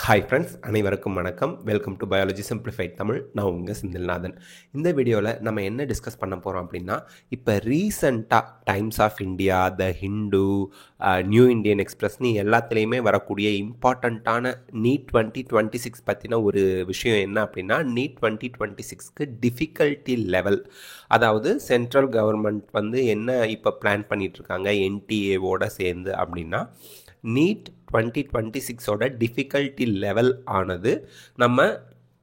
Hi friends, அனைவருக்கும் வணக்கம். Welcome to biology simplified Tamil. நான் உங்கள் செந்தில்நாதன். இந்த வீடியோவில் நம்ம என்ன டிஸ்கஸ் பண்ண போகிறோம் அப்படின்னா, இப்போ ரீசண்டாக Times of India, the Hindu, New Indian எக்ஸ்பிரஸ்னு எல்லாத்துலேயுமே வரக்கூடிய இம்பார்ட்டண்ட்டான நீட் 2026 பற்றின ஒரு விஷயம் என்ன அப்படின்னா, நீட் 2026க்கு டிஃபிகல்ட்டி லெவல், அதாவது சென்ட்ரல் கவர்மெண்ட் வந்து என்ன இப்போ பிளான் பண்ணிகிட்ருக்காங்க என்டிஏவோட சேர்ந்து அப்படின்னா, நீட் 2026ஓட டிஃபிகல்ட்டி லெவல் ஆனது நம்ம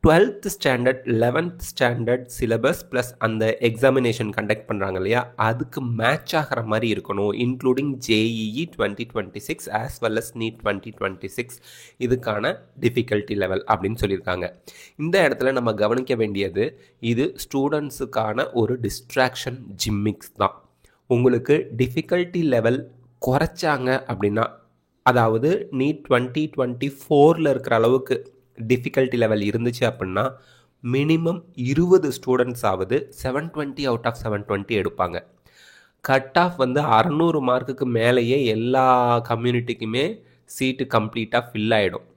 12th standard 11th standard syllabus plus அந்த எக்ஸாமினேஷன் கண்டக்ட் பண்ணுறாங்க இல்லையா, அதுக்கு மேட்ச் ஆகிற மாதிரி இருக்கணும், including JEE 2026 as well as NEET 2026. இதுக்கான டிஃபிகல்ட்டி லெவல் அப்படின்னு சொல்லியிருக்காங்க. இந்த இடத்துல நம்ம கவனிக்க வேண்டியது, இது ஸ்டூடெண்ட்ஸுக்கான ஒரு டிஸ்ட்ராக்ஷன் ஜிம்மிக்ஸ் தான். உங்களுக்கு டிஃபிகல்ட்டி லெவல் குறைச்சாங்க அப்படின்னா, அதாவது நீட் 2024 இருக்கிற அளவுக்கு டிஃபிகல்ட்டி லெவல் இருந்துச்சு அப்படின்னா, மினிமம் 20 ஸ்டூடெண்ட்ஸ் ஆகுது 720 அவுட் ஆஃப் 720 எடுப்பாங்க. கட் ஆஃப் வந்து 600 மார்க்குக்கு மேலேயே எல்லா கம்யூனிட்டிக்குமே சீட்டு கம்ப்ளீட்டாக ஃபில் ஆகிடும்.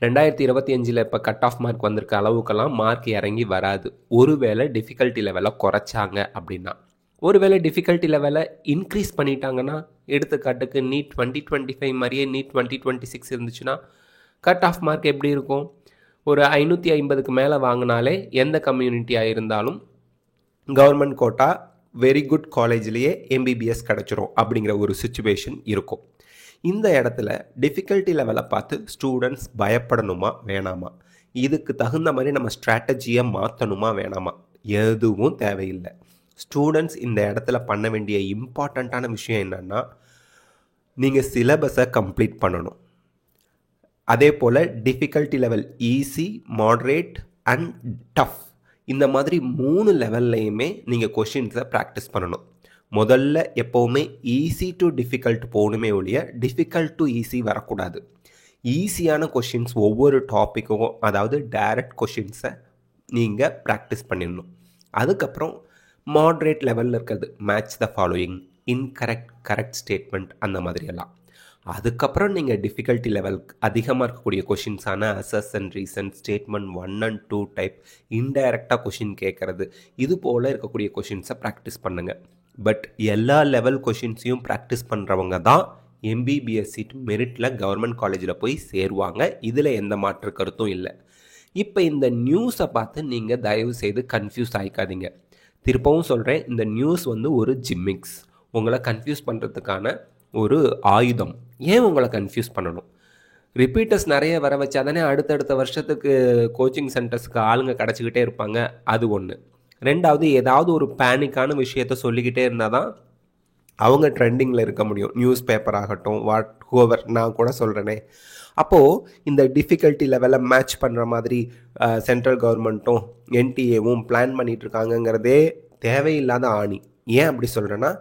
2025 இப்போ கட் ஆஃப் மார்க் வந்திருக்க அளவுக்கெல்லாம் மார்க் இறங்கி வராது, ஒருவேளை டிஃபிகல்ட்டி லெவலை குறைச்சாங்க அப்படின்னா. ஒருவேளை டிஃபிகல்ட்டி லெவலை இன்க்ரீஸ் பண்ணிட்டாங்கன்னா, எடுத்துக்காட்டுக்கு நீட் 2025 மாதிரியே நீட் 2026 இருந்துச்சுன்னா, கட் ஆஃப் மார்க் எப்படி இருக்கும்? ஒரு 550க்கு மேலே வாங்கினாலே எந்த கம்யூனிட்டியாக இருந்தாலும் கவர்மெண்ட் கோட்டா வெரி குட் காலேஜ்லேயே எம்பிபிஎஸ் கிடச்சிரும் அப்படிங்கிற ஒரு சுச்சுவேஷன் இருக்கும். இந்த இடத்துல டிஃபிகல்ட்டி லெவலை பார்த்து ஸ்டூடெண்ட்ஸ் பயப்படணுமா வேணாமா? இதுக்கு தகுந்த மாதிரி நம்ம ஸ்ட்ராட்டஜியை மாற்றணுமா வேணாமா? எதுவும் தேவையில்லை. ஸ்டூடெண்ட்ஸ் இந்த இடத்துல பண்ண வேண்டிய இம்பார்ட்டண்ட்டான விஷயம் என்னென்னா, நீங்கள் சிலபஸை கம்ப்ளீட் பண்ணணும். அதே போல் difficulty level easy, moderate and tough, இந்த மாதிரி 3 லெவல்லையுமே நீங்கள் கொஷின்ஸை ப்ராக்டிஸ் பண்ணணும். முதல்ல எப்போவுமே ஈஸி டு டிஃபிகல்ட் போகணுமே ஒழிய டிஃபிகல்ட் டு ஈஸி வரக்கூடாது. ஈஸியான கொஷின்ஸ் ஒவ்வொரு டாப்பிக்கும், அதாவது டைரக்ட் கொஷின்ஸை நீங்கள் ப்ராக்டிஸ் பண்ணிடணும். அதுக்கப்புறம் மாட்ரேட் லெவலில் இருக்கிறது match the following, incorrect, correct statement, அந்த மாதிரியெல்லாம். அதுக்கப்புறம் நீங்கள் டிஃபிகல்ட்டி லெவல் அதிகமாக இருக்கக்கூடிய கொஷின்ஸான அசஸ் and reason, statement 1 and 2 type, இன்டைரக்டாக கொஷின் கேட்குறது, இது போல் இருக்கக்கூடிய கொஷின்ஸை ப்ராக்டிஸ் பண்ணுங்கள். பட் எல்லா லெவல் கொஷின்ஸையும் ப்ராக்டிஸ் பண்ணுறவங்க தான் எம்பிபிஎஸ் சீட் மெரிட்டில் கவர்மெண்ட் காலேஜில் போய் சேருவாங்க. இதில் எந்த மாற்று கருத்தும் இல்லை. இப்போ இந்த நியூஸை பார்த்து நீங்கள் தயவு செய்து கன்ஃபியூஸ் ஆகிக்காதீங்க. திருப்பவும் சொல்கிறேன், இந்த நியூஸ் வந்து ஒரு ஜிம்மிக்ஸ், உங்களை கன்ஃபியூஸ் பண்ணுறதுக்கான ஒரு ஆயுதம். ஏன் உங்களை கன்ஃபியூஸ் பண்ணணும்? ரிப்பீட்டர்ஸ் நிறைய வர வச்சா தானே அடுத்தடுத்த வருஷத்துக்கு கோச்சிங் சென்டர்ஸ்க்கு ஆளுங்க கிடச்சிக்கிட்டே இருப்பாங்க. அது ஒன்று. ரெண்டாவது, ஏதாவது ஒரு பேனிக்கான விஷயத்த சொல்லிக்கிட்டே இருந்தால் தான் அவங்க ட்ரெண்டிங்கில் இருக்க முடியும். நியூஸ் பேப்பர் ஆகட்டும், ஹூவர், நான் கூட சொல்கிறேனே. அப்போது இந்த டிஃபிகல்ட்டி லெவலை மேட்ச் பண்ணுற மாதிரி சென்ட்ரல் கவர்மெண்ட்டும் என்டிஏவும் பிளான் பண்ணிகிட்ருக்காங்கங்கிறதே தேவையில்லாத ஆணி. ஏன் அப்படி சொல்கிறேன்னா,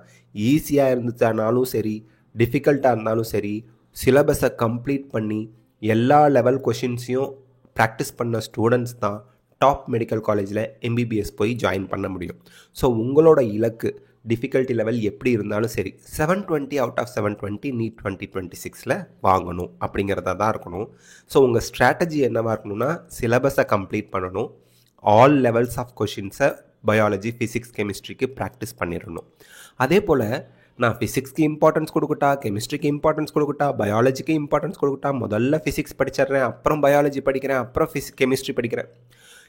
ஈஸியாக இருந்துச்சானாலும் சரி, டிஃபிகல்ட்டாக இருந்தாலும் சரி, சிலபஸை கம்ப்ளீட் பண்ணி எல்லா லெவல் கொஷின்ஸையும் ப்ராக்டிஸ் பண்ண ஸ்டூடெண்ட்ஸ் தான் டாப் மெடிக்கல் காலேஜில் எம்பிபிஎஸ் போய் ஜாயின் பண்ண முடியும். ஸோ உங்களோட இலக்கு டிஃபிகல்ட்டி லெவல் எப்படி இருந்தாலும் சரி 720 அவுட் ஆஃப் 720 நீட் 2026 வாங்கணும் அப்படிங்கிறதா தான் இருக்கணும். ஸோ உங்கள் ஸ்ட்ராட்டஜி என்னவாக இருக்கணும்னா, சிலபஸை கம்ப்ளீட் பண்ணணும், ஆல் லெவல்ஸ் ஆஃப் கொஷின்ஸை பயாலஜி, ஃபிசிக்ஸ், கெமிஸ்ட்ரிக்கு ப்ராக்டிஸ் பண்ணிடணும். அதே போல் நான் ஃபிசிக்ஸ்க்கு இம்பார்ட்டன்ஸ் கொடுக்கட்டா, கெமிஸ்ட்ரிக்கு இம்பார்ட்டன்ஸ் கொடுக்கட்டா, பயாலஜிக்கு இம்பார்ட்டன்ஸ் கொடுக்கட்டா, முதல்ல ஃபிசிக்ஸ் படிச்சிடுறேன், அப்புறம் பயாலஜி படிக்கிறேன், அப்புறம் கெமிஸ்ட்ரி படிக்கிறேன்.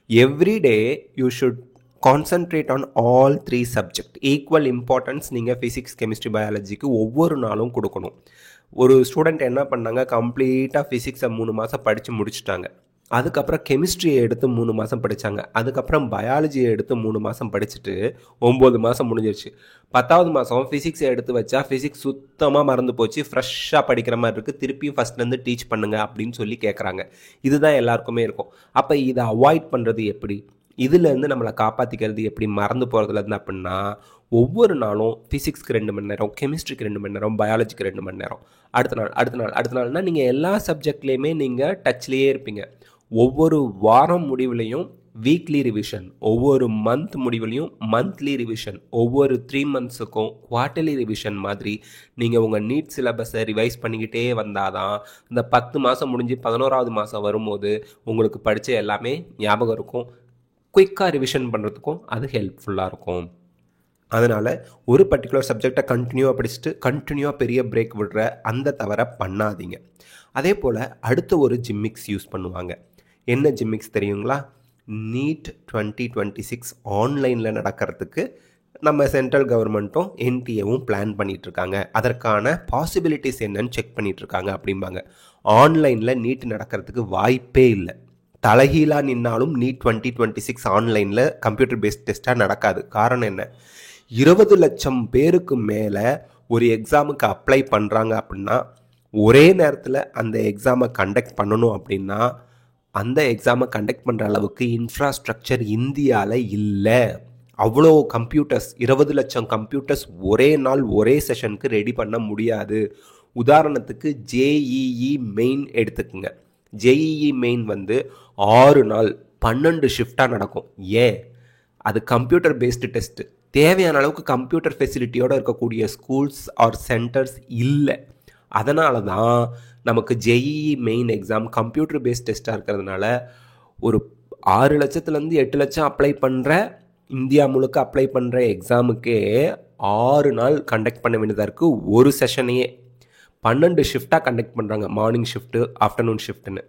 Every day you should concentrate on all 3 subject. Equal importance நீங்கள் ஃபிசிக்ஸ், கெமிஸ்ட்ரி, பயாலஜிக்கு ஒவ்வொரு நாளும் கொடுக்கணும். ஒரு ஸ்டூடெண்ட் என்ன பண்ணாங்க, கம்ப்ளீட்டாக ஃபிசிக்ஸை 3 மாதம் படித்து முடிச்சுட்டாங்க. அதுக்கப்புறம் கெமிஸ்ட்ரியை எடுத்து 3 மாதம் படித்தாங்க. அதுக்கப்புறம் பயாலஜியை எடுத்து 3 மாதம் படிச்சுட்டு 9 மாதம் முடிஞ்சிருச்சு. 10வது மாதம் ஃபிசிக்ஸை எடுத்து வச்சா ஃபிசிக்ஸ் சுத்தமாக மறந்து போச்சு, ஃப்ரெஷ்ஷாக படிக்கிற மாதிரி இருக்குது, திருப்பியும் ஃபஸ்ட்லேருந்து டீச் பண்ணுங்கள் அப்படின்னு சொல்லி கேட்குறாங்க. இதுதான் எல்லாருக்குமே இருக்கும். அப்போ இதை அவாய்ட் பண்ணுறது எப்படி? இதுலேருந்து நம்மளை காப்பாற்றிக்கிறது எப்படி மறந்து போகிறதுலேருந்து அப்படின்னா, ஒவ்வொரு நாளும் ஃபிசிக்ஸ்க்கு 2 மணி நேரம், கெமிஸ்ட்ரிக்கு 2 மணி நேரம், பயாலஜிக்கு 2 மணி நேரம், அடுத்த நாள்னால் நீங்கள் எல்லா சப்ஜெக்ட்லேயுமே நீங்கள் டச்லேயே இருப்பீங்க. ஒவ்வொரு வாரம் முடிவுலையும் வீக்லி ரிவிஷன் ஒவ்வொரு மந்த் முடிவுலையும், மந்த்லி ரிவிஷன் ஒவ்வொரு 3 மந்த்ஸுக்கும், குவார்ட்டர்லி ரிவிஷன் மாதிரி நீங்கள் உங்கள் நீட் சிலபஸை ரிவைஸ் பண்ணிக்கிட்டே வந்தால் தான் இந்த 10 மாதம் முடிஞ்சு 11ஆவது மாதம் வரும்போது உங்களுக்கு படித்த எல்லாமே ஞாபகம் இருக்கும். குயிக்காக ரிவிஷன் பண்ணுறதுக்கும் அது ஹெல்ப்ஃபுல்லாக இருக்கும். அதனால் ஒரு பர்டிகுலர் சப்ஜெக்டை கண்டினியூவாக படிச்சுட்டு கண்டினியூவாக பெரிய பிரேக் விடுற அந்த தவறை பண்ணாதீங்க. அதே போல் அடுத்த ஒரு ஜிம்மிக்ஸ் யூஸ் பண்ணுவாங்க. என்ன ஜிம்மிக்ஸ் தெரியுங்களா? நீட் 2026 ஆன்லைனில் நடக்கிறதுக்கு நம்ம சென்ட்ரல் கவர்மெண்ட்டும் என்டிஏவும் பிளான் பண்ணிகிட்ருக்காங்க. அதற்கான பாசிபிலிட்டிஸ் என்னன்னு செக் பண்ணிகிட்ருக்காங்க அப்படிம்பாங்க. ஆன்லைனில் நீட் நடக்கிறதுக்கு வாய்ப்பே இல்லை. தலைகீழாக நின்னாலும் நீட் 2026 ஆன்லைனில் கம்ப்யூட்டர் பேஸ்ட் டெஸ்ட்டாக நடக்காது. காரணம் என்ன? 20 லட்சம் பேருக்கு மேலே ஒரு எக்ஸாமுக்கு அப்ளை பண்ணுறாங்க அப்படின்னா, ஒரே நேரத்தில் அந்த எக்ஸாமை கண்டக்ட் பண்ணணும் அப்படின்னா, அந்த எக்ஸாமை கண்டக்ட் பண்ணுற அளவுக்கு இன்ஃப்ராஸ்ட்ரக்சர் இந்தியாவில் இல்லை. அவ்வளோ கம்ப்யூட்டர்ஸ், 20 லட்சம் கம்ப்யூட்டர்ஸ் ஒரே நாள் ஒரே செஷனுக்கு ரெடி பண்ண முடியாது. உதாரணத்துக்கு ஜேஇஇ மெயின் எடுத்துக்குங்க. ஜேஇஇ மெயின் 6 நாள் 12 ஷிஃப்டாக நடக்கும். ஏன்? அது கம்ப்யூட்டர் பேஸ்டு டெஸ்ட்டு. தேவையான அளவுக்கு கம்ப்யூட்டர் ஃபெசிலிட்டியோடு இருக்கக்கூடிய ஸ்கூல்ஸ் ஆர் சென்டர்ஸ் இல்லை. அதனால தான் நமக்கு JEE main exam computer based டெஸ்ட்டாக இருக்கிறதுனால ஒரு 6 லட்சத்துலேருந்து 8 லட்சம் அப்ளை பண்ணுற, இந்தியா முழுக்க அப்ளை பண்ணுற எக்ஸாமுக்கே 6 நாள் கண்டக்ட் பண்ண வேண்டியதாக இருக்குது. ஒரு செஷனையே 12 ஷிஃப்டாக கண்டக்ட் பண்ணுறாங்க. மார்னிங் ஷிஃப்ட்டு, ஆஃப்டர்நூன் ஷிஃப்ட்டுன்னு.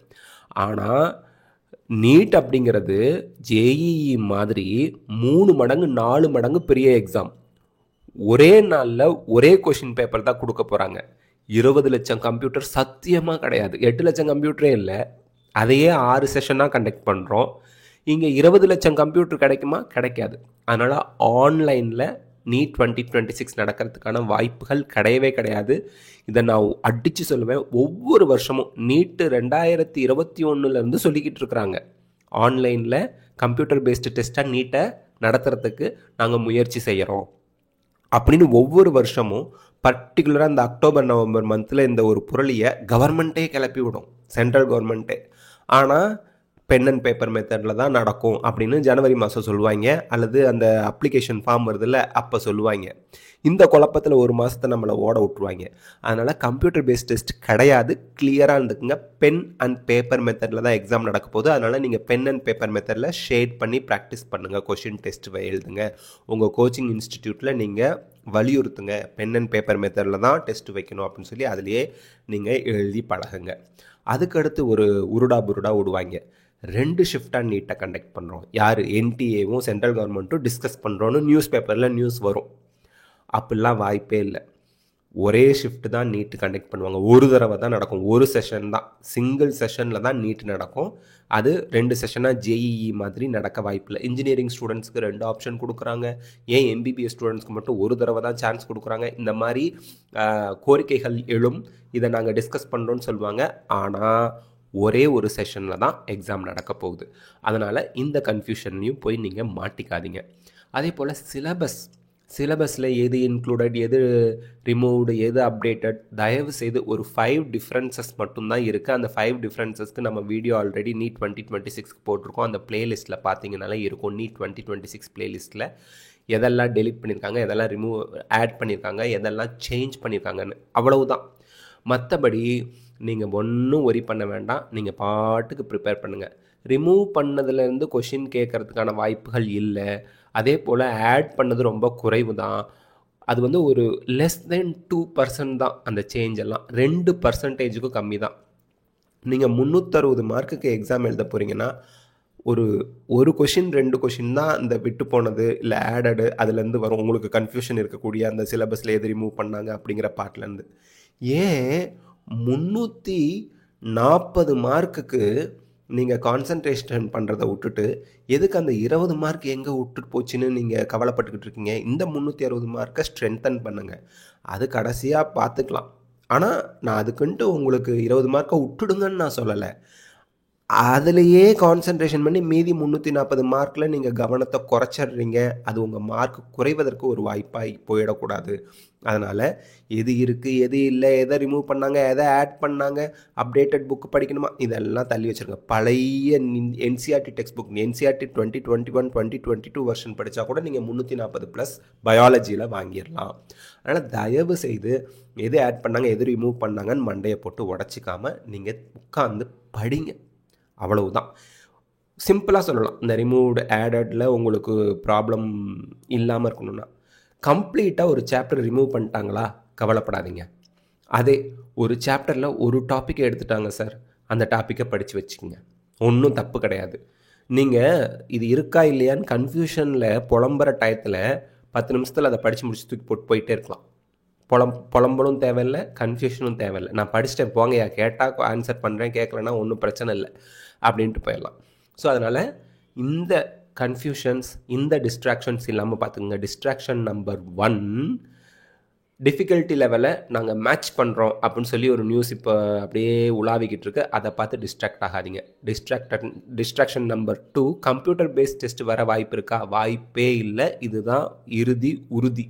ஆனால் நீட் அப்படிங்கிறது ஜேஇஇ மாதிரி 3 மடங்கு 4 மடங்கு பெரிய எக்ஸாம். ஒரே நாளில் ஒரே கொஷின் பேப்பர் தான் கொடுக்க போகிறாங்க. 20 லட்சம் கம்ப்யூட்டர் சத்தியமாக கிடையாது. 8 லட்சம் கம்ப்யூட்டரே இல்லை. அதையே 6 செஷனாக கண்டக்ட் பண்ணுறோம். இங்கே 20 லட்சம் கம்ப்யூட்டர் கிடைக்குமா? கிடைக்காது. அதனால் ஆன்லைனில் நீட் 2026 நடக்கிறதுக்கான வாய்ப்புகள் கிடையவே கிடையாது. இதை நான் அடித்து சொல்லுவேன். ஒவ்வொரு வருஷமும் நீட்டு 2021 சொல்லிக்கிட்டு இருக்கிறாங்க, ஆன்லைனில் கம்ப்யூட்டர் பேஸ்டு டெஸ்ட்டாக நீட்டை நடத்துறதுக்கு நாங்கள் முயற்சி செய்கிறோம் அப்படின்னு ஒவ்வொரு வருஷமும். பர்டிகுலராக இந்த அக்டோபர் நவம்பர் மந்தில் இந்த ஒரு புரளியை கவர்மெண்ட்டே கிளப்பி விடும், சென்ட்ரல் கவர்மெண்ட்டே. ஆனால் பென் அண்ட் பேப்பர் மெத்தடில் தான் நடக்கும் அப்படின்னு ஜனவரி மாதம் சொல்லுவாங்க, அல்லது அந்த அப்ளிகேஷன் ஃபார்ம் வருதில்ல அப்போ சொல்லுவாங்க. இந்த குழப்பத்தில் ஒரு மாதத்தை நம்மளை ஓட விட்டுருவாங்க. அதனால் கம்ப்யூட்டர் பேஸ்ட் டெஸ்ட் கிடையாது. கிளியராக இருந்துக்குங்க. பென் அண்ட் பேப்பர் மெத்தடில் தான் எக்ஸாம் நடக்க போகுது. அதனால் நீங்கள் பென் அண்ட் பேப்பர் மெத்தடில் ஷேட் பண்ணி ப்ராக்டிஸ் பண்ணுங்கள். கொஷின் டெஸ்ட் எழுதுங்க. உங்கள் கோச்சிங் இன்ஸ்டிடியூட்டில் நீங்கள் வலியுறுத்துங்க, பென் அண்ட் பேப்பர் மெத்தடில் தான் டெஸ்ட் வைக்கணும் அப்படின்னு சொல்லி அதிலேயே நீங்கள் எழுதி பழகுங்க. அதுக்கடுத்து ஒரு உருடா புருடா விடுவாங்க. 2 ஷிஃப்டாக நீட்டை கண்டக்ட் பண்ணுறோம். யார்? என்டிஏவும் சென்ட்ரல் கவர்மெண்ட்டும் டிஸ்கஸ் பண்ணுறோன்னு நியூஸ் பேப்பரில் நியூஸ் வரும். அப்படிலாம் வாய்ப்பே இல்லை. ஒரே ஷிஃப்ட் தான் நீட்டு கண்டக்ட் பண்ணுவாங்க. ஒரு தடவை தான் நடக்கும். ஒரு செஷன் தான், சிங்கிள் செஷனில் தான் நீட் நடக்கும். அது 2 செஷனாக ஜேஇஇ மாதிரி நடக்க வாய்ப்பில்லை. இன்ஜினியரிங் ஸ்டூடெண்ட்ஸ்க்கு 2 ஆப்ஷன் கொடுக்குறாங்க. ஏன் எம்பிபிஎஸ் ஸ்டூடெண்ட்ஸ்க்கு மட்டும் ஒரு தடவை தான் சான்ஸ் கொடுக்குறாங்க? இந்த மாதிரி கோரிக்கைகள் எழும். இதை நாங்கள் டிஸ்கஸ் பண்ணுறோன்னு சொல்லுவாங்க. ஆனால் ஒரே ஒரு செஷனில் தான் எக்ஸாம் நடக்க போகுது. அதனால் இந்த கன்ஃபியூஷன்லையும் போய் நீங்கள் மாட்டிக்காதீங்க. அதே போல் சிலபஸில் எது இன்க்ளூடட், எது ரிமூவ்டு, எது அப்டேட்டட், தயவு செய்து ஒரு 5 டிஃப்ரென்சஸ் மட்டும்தான் இருக்குது. அந்த 5 டிஃப்ரென்சஸ்க்கு நம்ம வீடியோ ஆல்ரெடி நீட் 2026 போட்டிருக்கோம். அந்த பிளேலிஸ்ட்டில் பார்த்தீங்கனாலே இருக்கும். நீட் 2026 பிளேலிஸ்ட்டில் எதெல்லாம் டெலிட் பண்ணியிருக்காங்க, எதெல்லாம் ஆட் பண்ணியிருக்காங்க, எதெல்லாம் சேஞ்ச் பண்ணியிருக்காங்கன்னு. அவ்வளவுதான். மற்றபடி நீங்கள் ஒன்றும் ஒரி பண்ண வேண்டாம். நீங்கள் பாட்டுக்கு ப்ரிப்பேர் பண்ணுங்கள். ரிமூவ் பண்ணதுலேருந்து கொஷின் கேட்குறதுக்கான வாய்ப்புகள் இல்லை. அதே போல் ஆட் பண்ணது ரொம்ப குறைவு தான். அது ஒரு லெஸ் தென் 2% தான் அந்த சேஞ்ச் எல்லாம். 2% கம்மி தான். நீங்கள் 360 மார்க்குக்கு எக்ஸாம் எழுத போகிறீங்கன்னா ஒரு கொஷின் 2 கொஷின் தான் அந்த விட்டு போனது இல்லை ஆடடு அதுலேருந்து வரும். உங்களுக்கு கன்ஃபியூஷன் இருக்கக்கூடிய அந்த சிலபஸில் எது ரிமூவ் பண்ணாங்க அப்படிங்கிற பார்ட்லேருந்து. ஏன் 340 மார்க்குக்கு நீங்கள் கான்சன்ட்ரேஷன் பண்ணுறதை விட்டுட்டு எதுக்கு அந்த 20 மார்க் எங்கே விட்டுட்டு போச்சுன்னு நீங்கள் கவலைப்பட்டுக்கிட்டு இருக்கீங்க? இந்த 360 மார்க்கை ஸ்ட்ரென்தன் பண்ணுங்கள். அது கடைசியாக பார்த்துக்கலாம். ஆனால் நான் அதுக்குன்ட்டு உங்களுக்கு 20 மார்க்கை விட்டுடுங்கன்னு நான் சொல்லலை. அதுலேயே கான்சன்ட்ரேஷன் பண்ணி மீதி 340 மார்க்கில் நீங்கள் கவனத்தை குறைச்சிட்றீங்க. அது உங்கள் மார்க் குறைவதற்கு ஒரு வாய்ப்பாக போயிடக்கூடாது. அதனால் எது இருக்குது, எது இல்லை, எதை ரிமூவ் பண்ணாங்க, எதை ஆட் பண்ணாங்க, அப்டேட்டட் புக்கு படிக்கணுமா, இதெல்லாம் தள்ளி வச்சுருங்க. பழைய NCERT text book, NCERT 2021 2022 version படித்தா கூட நீங்கள் 340+ பயாலஜியில் வாங்கிடலாம். அதனால் தயவு செய்து எது ஆட் பண்ணாங்க, எது ரிமூவ் பண்ணாங்கன்னு மண்டையை போட்டு உடச்சிக்காமல் நீங்கள் உட்காந்து படிங்க. அவ்வளவுதான். சிம்பிளாக சொல்லலாம். இந்த ரிமூவ்டு ஆடடில் உங்களுக்கு ப்ராப்ளம் இல்லாமல் இருக்கணும்னா, கம்ப்ளீட்டாக ஒரு சாப்டர் ரிமூவ் பண்ணிட்டாங்களா, கவலைப்படாதீங்க. அதே ஒரு சாப்டரில் ஒரு டாப்பிக்கை எடுத்துட்டாங்க சார், அந்த டாப்பிக்கை படித்து வச்சுக்கோங்க. ஒன்றும் தப்பு கிடையாது. நீங்கள் இது இருக்கா இல்லையான்னு கன்ஃபியூஷனில் புலம்புற டயத்தில் 10 நிமிஷத்தில் அதை படித்து முடிச்சு தூக்கி போட்டு போயிட்டே இருக்கலாம். புலம்பலும் தேவையில்லை, கன்ஃபியூஷனும் தேவையில்லை. நான் படிச்சுட்டேன் போங்கயா, கேட்டால் ஆன்சர் பண்ணுறேன், கேட்கலன்னா ஒன்றும் பிரச்சனை இல்லை அப்படின்ட்டு போயிடலாம். ஸோ அதனால் இந்த கன்ஃபியூஷன்ஸ், இந்த டிஸ்ட்ராக்ஷன்ஸ் இல்லாமல் பார்த்துக்குங்க. டிஸ்ட்ராக்ஷன் நம்பர் 1, டிஃபிகல்ட்டி லெவலை நாங்கள் மேட்ச் பண்ணுறோம் அப்படின்னு சொல்லி ஒரு நியூஸ் இப்போ அப்படியே உலாவிக்கிட்டு இருக்கு. அதை பார்த்து டிஸ்ட்ராக்ட் ஆகாதீங்க. Distraction number 2, computer based test வர வாய்ப்பு இருக்கா? வாய்ப்பே இல்லை. இதுதான் இறுதி உறுதி.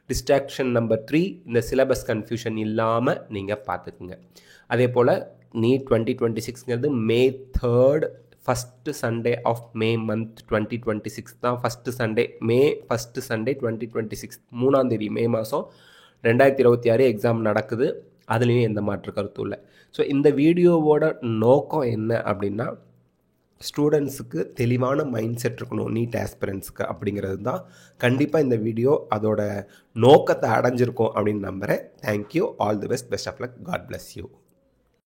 டிஸ்ட்ராக்ஷன் நம்பர் 3, இந்த சிலபஸ் கன்ஃபியூஷன் இல்லாமல் நீங்கள் பார்த்துக்குங்க. அதே போல் நீட் 2026ங்கிறது May 3rd, first Sunday of May month 2026 தான் first Sunday. May first Sunday 2026, 3ஆம் தேதி மே மாதம் 2026 எக்ஸாம் நடக்குது. அதுலேயும் எந்த மாற்று கருத்தும் இல்லை. ஸோ இந்த வீடியோவோட நோக்கம் என்ன அப்படின்னா, ஸ்டூடெண்ட்ஸுக்கு தெளிவான மைண்ட் செட் இருக்கணும் நீட் ஆஸ்பிரன்ட்ஸுக்கு அப்படிங்கிறது தான். கண்டிப்பாக இந்த வீடியோ அதோட நோக்கத்தை அடைஞ்சிருக்கும் அப்படின்னு நம்புகிறேன். Thank you. All the best. Best of luck. God bless you.